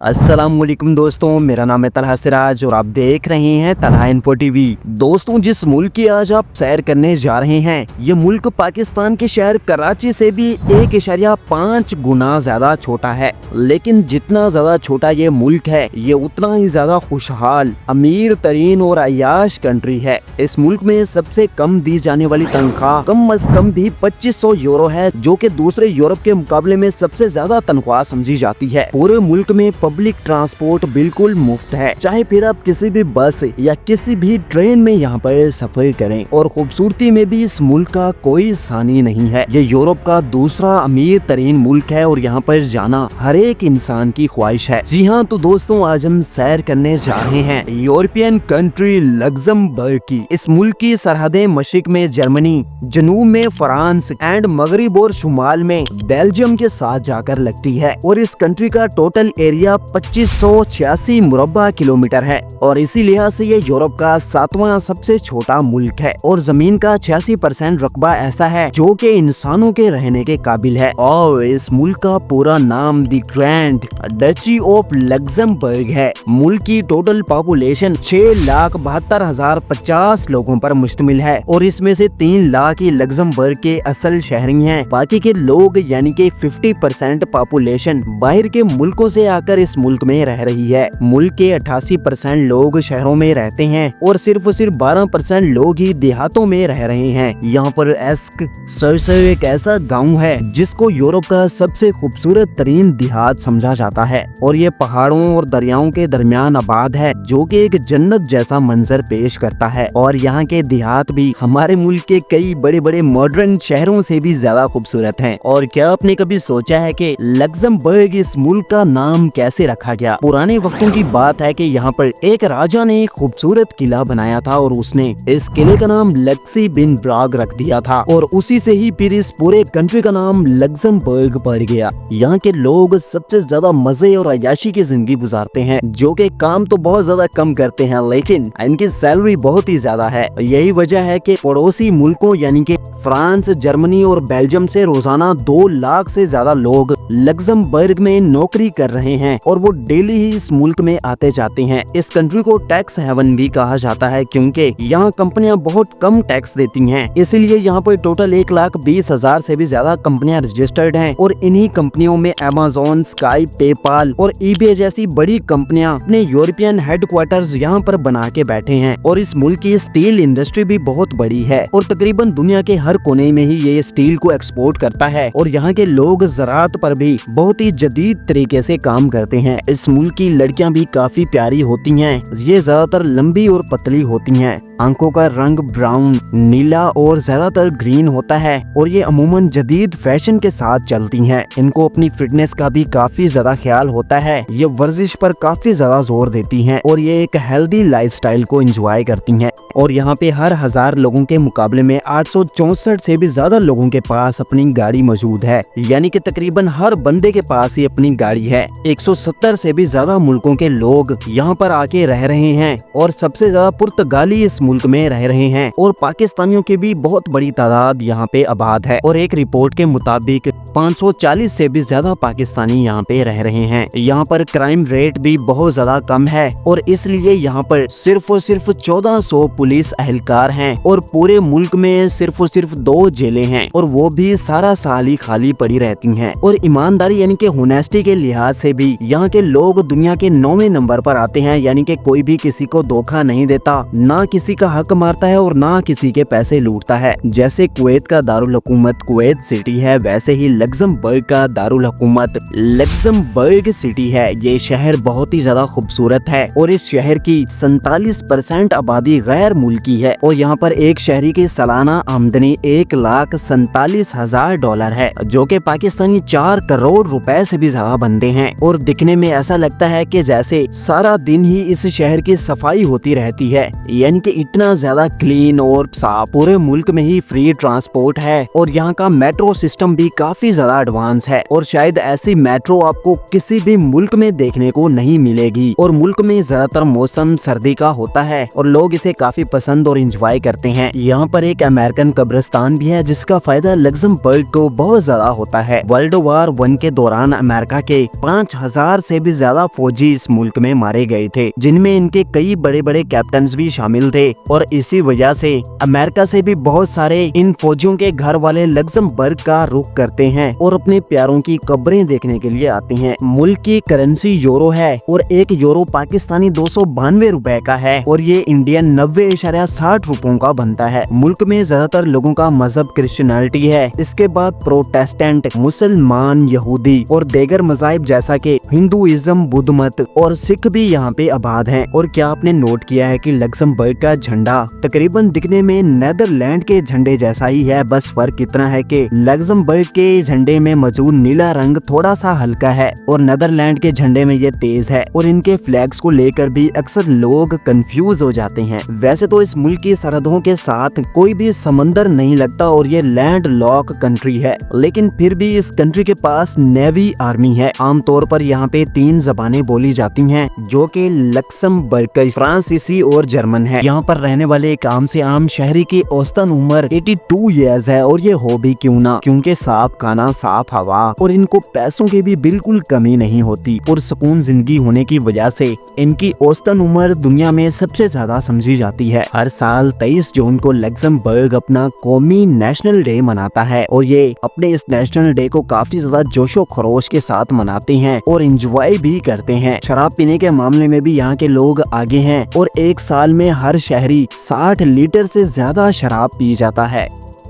अस्सलाम वालेकुम दोस्तों, मेरा नाम है तलहा सिराज और आप देख रहे हैं तलहा इन्फो टीवी। दोस्तों, जिस मुल्क की आज आप सैर करने जा रहे हैं, ये मुल्क पाकिस्तान के शहर कराची से भी 1.5 गुना ज्यादा छोटा है। लेकिन जितना ज्यादा छोटा ये मुल्क है, ये उतना ही ज्यादा खुशहाल, अमीर तरीन और अयाश कंट्री है। इस मुल्क में सबसे कम दी जाने वाली तनख्वाह कम अज कम भी 2500 यूरो है, जो कि दूसरे यूरोप के मुकाबले में सबसे ज्यादा तनख्वाह समझी जाती है। पूरे मुल्क में पब्लिक ट्रांसपोर्ट बिल्कुल मुफ्त है, चाहे फिर आप किसी भी बस या किसी भी ट्रेन में यहाँ पर सफर करें। और खूबसूरती में भी इस मुल्क का कोई सानी नहीं है। ये यूरोप का दूसरा अमीर तरीन मुल्क है और यहाँ पर जाना हर एक इंसान की ख्वाहिश है। जी हाँ, तो दोस्तों आज हम सैर करने जा रहे हैं यूरोपियन कंट्री लग्जमबर्ग की। इस मुल्क की सरहदें मशरिक में जर्मनी, जनूब में फ्रांस एंड मगरिब और शुमाल में बेल्जियम के साथ जाकर लगती है। और इस कंट्री का टोटल एरिया 2586 मुरब्बा किलोमीटर है और इसी लिहाज से ये यूरोप का 7वां सबसे छोटा मुल्क है। और जमीन का 86% रकबा ऐसा है जो कि इंसानों के रहने के काबिल है। और इस मुल्क का पूरा नाम the grand duchy of Luxembourg है। मुल्क की टोटल पॉपुलेशन 6,72,050 लोगों पर मुश्तमिल है और इसमें से 3 लाख ही लग्जमबर्ग के असल शहरी हैं। बाकी के लोग यानी कि 50% पॉपुलेशन बाहर के मुल्कों से आकर इस मुल्क में रह रही है। मुल्क के 88% लोग शहरों में रहते हैं और सिर्फ 12% लोग ही देहातों में रह रहे हैं। यहाँ पर एस्क सरसर एक ऐसा गांव है जिसको यूरोप का सबसे खूबसूरत तरीन देहात समझा जाता है और ये पहाड़ों और दरियाओं के दरमियान आबाद है, जो कि एक जन्नत जैसा मंजर पेश करता है। और यहाँ के देहात भी हमारे मुल्क के कई बड़े बड़े मॉडर्न शहरों से भी ज्यादा खूबसूरत हैं। और क्या आपने कभी सोचा है कि लग्जमबर्ग इस मुल्क का नाम कैसे रखा गया? पुराने वक्तों की बात है कि यहाँ पर एक राजा ने एक खूबसूरत किला बनाया था और उसने इस किले का नाम लक्सी बिन ब्राग रख दिया था और उसी से ही फिर इस पूरे कंट्री का नाम लग्जमबर्ग पड़ गया। यहाँ के लोग सबसे ज्यादा मजे और अय्याशी की जिंदगी गुजारते हैं, जो कि काम तो बहुत ज्यादा कम करते हैं लेकिन इनकी सैलरी बहुत ही ज्यादा है। यही वजह है कि पड़ोसी मुल्कों यानी कि फ्रांस, जर्मनी और बेल्जियम से रोजाना 2 लाख से ज्यादा लोग लग्जमबर्ग में नौकरी कर रहे हैं और वो डेली ही इस मुल्क में आते जाते हैं। इस कंट्री को टैक्स हेवन भी कहा जाता है क्योंकि यहाँ कंपनियां बहुत कम टैक्स देती हैं। इसीलिए यहाँ पर टोटल 1,20,000 से भी ज्यादा कंपनियां रजिस्टर्ड हैं और इन्हीं कंपनियों में अमेज़न, स्काई, पेपाल और ईबे जैसी बड़ी कंपनियां अपने यूरोपियन हेडक्वार्टर्स यहाँ पर बना के बैठे हैं। और इस मुल्क की स्टील इंडस्ट्री भी बहुत बड़ी है और तकरीबन दुनिया के हर कोने में ही ये स्टील को एक्सपोर्ट करता है। और यहाँ के लोग ज़राअत पर भी बहुत ही जदीद तरीके से काम करते हैं। इस मुल्क की लड़कियां भी काफी प्यारी होती हैं। ये ज्यादातर लंबी और पतली होती हैं। आंखों का रंग ब्राउन, नीला और ज्यादातर ग्रीन होता है और ये अमूमन जदीद फैशन के साथ चलती हैं। इनको अपनी फिटनेस का भी काफी ज्यादा ख्याल होता है। ये वर्जिश पर काफी ज्यादा जोर देती हैं और ये एक हेल्दी लाइफस्टाइल को एंजॉय करती हैं। और यहाँ पे हर 1000 लोगों के मुकाबले में 864 से भी ज्यादा लोगों के पास अपनी गाड़ी मौजूद है, यानी कि तकरीबन हर बंदे के पास ही अपनी गाड़ी है। 170 से भी ज्यादा मुल्कों के लोग यहाँ पर आके रह रहे हैं और सबसे ज्यादा पुर्तगाली इस मुल्क में रह रहे हैं और पाकिस्तानियों की भी बहुत बड़ी तादाद यहाँ पे आबाद है। और एक रिपोर्ट के मुताबिक 540 से भी ज्यादा पाकिस्तानी यहाँ पे रह रहे हैं। यहाँ पर क्राइम रेट भी बहुत ज्यादा कम है और इसलिए यहाँ पर सिर्फ और सिर्फ 1400 पुलिस एहलकार हैं और पूरे मुल्क में सिर्फ और सिर्फ 2 जेलें हैं और वो भी सारा साल ही खाली पड़ी रहती हैं। और ईमानदारी यानी कि होनेस्टी के लिहाज से भी यहाँ के लोग दुनिया के 9वें नंबर पर आते हैं, यानी कि कोई भी किसी को धोखा नहीं देता, ना किसी का हक मारता है और ना किसी के पैसे लूटता है। जैसे कुवैत का दारुल हुकूमत कुवैत सिटी है, वैसे ही लग्जमबर्ग का दारुल हुकूमत लग्जमबर्ग सिटी है। ये शहर बहुत ही ज्यादा खूबसूरत है और इस शहर की 47% आबादी गैर मुल्की है और यहाँ पर एक शहरी की सालाना आमदनी $1,47,000 है, जो कि पाकिस्तानी 4 करोड़ रुपए से भी ज्यादा बनते हैं। और दिखने में ऐसा लगता है कि जैसे सारा दिन ही इस शहर की सफाई होती रहती है, यानी कि इतना ज्यादा क्लीन और साफ, पूरे मुल्क में ही फ्री ट्रांसपोर्ट है और यहाँ का मेट्रो सिस्टम भी काफी ज्यादा एडवांस है और शायद ऐसी मेट्रो आपको किसी भी मुल्क में देखने को नहीं मिलेगी। और मुल्क में ज्यादातर मौसम सर्दी का होता है और लोग इसे काफी पसंद और एंजॉय करते हैं। यहाँ पर एक अमेरिकन कब्रिस्तान भी है जिसका फायदा लग्जमबर्ग को बहुत ज्यादा होता है। वर्ल्ड वार 1 के दौरान अमेरिका के 5000 से भी ज्यादा फौजी इस मुल्क में मारे गए थे, जिनमें इनके कई बड़े बड़े कैप्टन भी शामिल थे और इसी वजह से अमेरिका से भी बहुत सारे इन फौजियों के घर वाले लग्जमबर्ग का रुख करते हैं और अपने प्यारों की कब्रें देखने के लिए आते हैं। मुल्क की करेंसी यूरो है और 1 यूरो पाकिस्तानी 292 रुपए का है और ये इंडियन 90.60 रुपयों का बनता है। मुल्क में ज्यादातर लोगों का मजहब क्रिश्चियनिटी है, इसके बाद प्रोटेस्टेंट, मुसलमान, यहूदी और दीगर मज़ाहिब जैसा कि हिंदुइज्म, बुद्ध मत और सिख भी यहाँ पे आबाद हैं। और क्या आपने नोट किया है कि लग्जमबर्ग का झंडा तकरीबन दिखने में नेदरलैंड के झंडे जैसा ही है, बस फर्क इतना है कि लग्जमबर्ग के झंडे में मौजूद नीला रंग थोड़ा सा हल्का है और नेदरलैंड के झंडे में ये तेज है। और इनके फ्लैग्स को लेकर भी अक्सर लोग कंफ्यूज हो जाते हैं। वैसे तो इस मुल्क की सरहदों के साथ कोई भी समंदर नहीं लगता और ये लैंड लॉक कंट्री है, लेकिन फिर भी इस कंट्री के पास नेवी आर्मी है। आमतौर पर यहाँ पे 3 ज़बानें बोली जाती हैं जो कि लक्समबर्ग, फ्रांसीसी और जर्मन है। यहाँ पर रहने वाले एक आम से आम शहरी की औसतन उम्र 82 ईयर्स है और ये हो भी क्यों ना, क्योंकि साफ खाना, साफ हवा और इनको पैसों की भी बिल्कुल कमी नहीं होती और सुकून जिंदगी होने की वजह से इनकी औसतन उम्र दुनिया में सबसे ज्यादा समझी जाती है। हर साल 23 जून को लग्जमबर्ग अपना कौमी नेशनल डे मनाता है और ये अपने इस नेशनल डे को काफी ज्यादा जोशो खरोश के साथ मनाते हैं और एंजॉय भी करते हैं। शराब पीने के मामले में भी यहाँ के लोग आगे हैं और एक साल में हर शहरी 60 लीटर से ज्यादा शराब पी जाता है।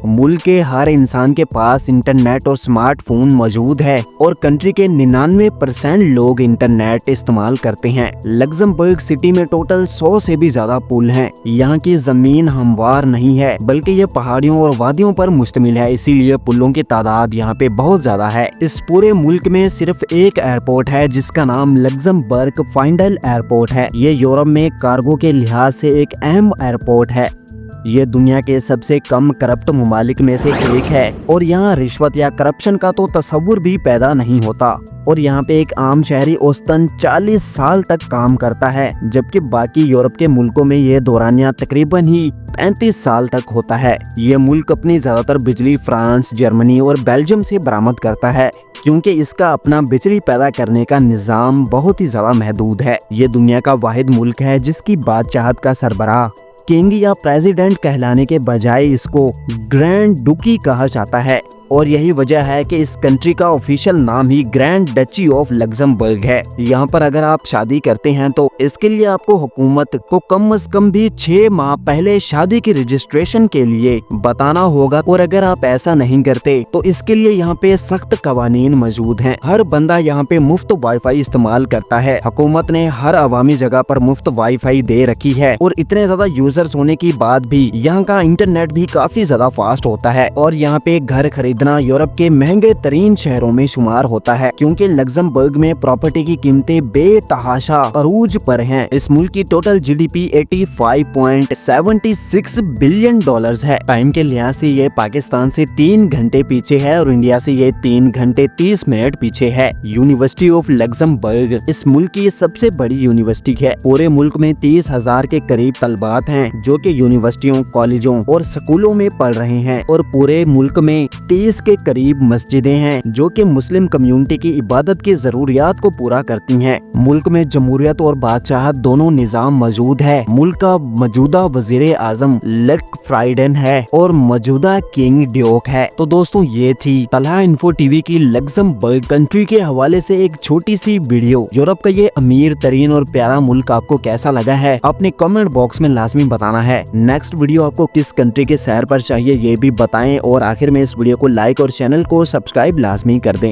मुल्क के हर इंसान के पास इंटरनेट और स्मार्टफोन मौजूद है और कंट्री के 99% लोग इंटरनेट इस्तेमाल करते हैं। लग्जमबर्ग सिटी में टोटल 100 से भी ज्यादा पुल हैं। यहाँ की जमीन हमवार नहीं है बल्कि ये पहाड़ियों और वादियों पर मुश्तमिल है, इसीलिए पुलों की तादाद यहाँ पे बहुत ज्यादा है। इस पूरे मुल्क में सिर्फ एक एयरपोर्ट है जिसका नाम लग्जमबर्ग फाइंडल एयरपोर्ट है। ये यूरोप में कार्गो के लिहाज से एक अहम एयरपोर्ट है। ये दुनिया के सबसे कम करप्ट ममालिक में से एक है और यहाँ रिश्वत या करप्शन का तो तस्वुर भी पैदा नहीं होता। और यहाँ पे एक आम शहरी औसतन 40 साल तक काम करता है, जबकि बाकी यूरोप के मुल्कों में ये दौरानिया तकरीबन ही 35 साल तक होता है। ये मुल्क अपनी ज्यादातर बिजली फ्रांस, जर्मनी और बेल्जियम से बरामद करता है, क्योंकि इसका अपना बिजली पैदा करने का निज़ाम बहुत ही ज्यादा महदूद है। ये दुनिया का वाहिद मुल्क है जिसकी बादशाहत का सरबराह किंग या प्रेसिडेंट कहलाने के बजाय इसको ग्रैंड डुकी कहा जाता है और यही वजह है कि इस कंट्री का ऑफिशियल नाम ही ग्रैंड डची ऑफ लग्जमबर्ग है। यहाँ पर अगर आप शादी करते हैं तो इसके लिए आपको हुकूमत को कम से कम भी 6 माह पहले शादी की रजिस्ट्रेशन के लिए बताना होगा और अगर आप ऐसा नहीं करते तो इसके लिए यहाँ पे सख्त कवानीन मौजूद हैं। हर बंदा यहाँ पे मुफ्त वाईफाई इस्तेमाल करता है। हुकूमत ने हर अवामी जगह पर मुफ्त वाईफाई दे रखी है और इतने ज्यादा यूजर्स होने की बाद भी यहाँ का इंटरनेट भी काफी ज्यादा फास्ट होता है और यहाँ पे घर खरीदना यूरोप के महंगे तरीन शहरों में शुमार होता है, क्योंकि लग्जमबर्ग में प्रॉपर्टी की कीमतें बेतहाशा अरूज पर हैं। इस मुल्क की टोटल जीडीपी 85.76 बिलियन डॉलर्स है। टाइम के लिहाज से ये पाकिस्तान से 3 घंटे पीछे है और इंडिया से ये 3 घंटे 30 मिनट पीछे है। यूनिवर्सिटी ऑफ लग्जमबर्ग इस मुल्क की सबसे बड़ी यूनिवर्सिटी है। पूरे मुल्क में 30,000 के करीब तलबात हैं जो कि यूनिवर्सिटियों, कॉलेजों और स्कूलों में पढ़ रहे हैं और पूरे मुल्क में 30 के करीब मस्जिदें हैं जो कि मुस्लिम कम्युनिटी की इबादत की जरूरियात को पूरा करती हैं। मुल्क में जमहूरियत और बादशाहत दोनों निजाम मौजूद है। मुल्क का मौजूदा वजीर आजम लक फ्राइडन है और मौजूदा किंग ड्यूक है। तो दोस्तों ये थी तलहा इन्फो टीवी की लग्जमबर्ग कंट्री के हवाले से एक छोटी सी वीडियो। यूरोप का ये अमीर तरीन और प्यारा मुल्क आपको कैसा लगा है अपने कमेंट बॉक्स में लाजमी बताना है। नेक्स्ट वीडियो आपको किस कंट्री के सैर पर चाहिए ये भी बताएं और आखिर में इस वीडियो को लाइक और चैनल को सब्सक्राइब लाजमी कर दें।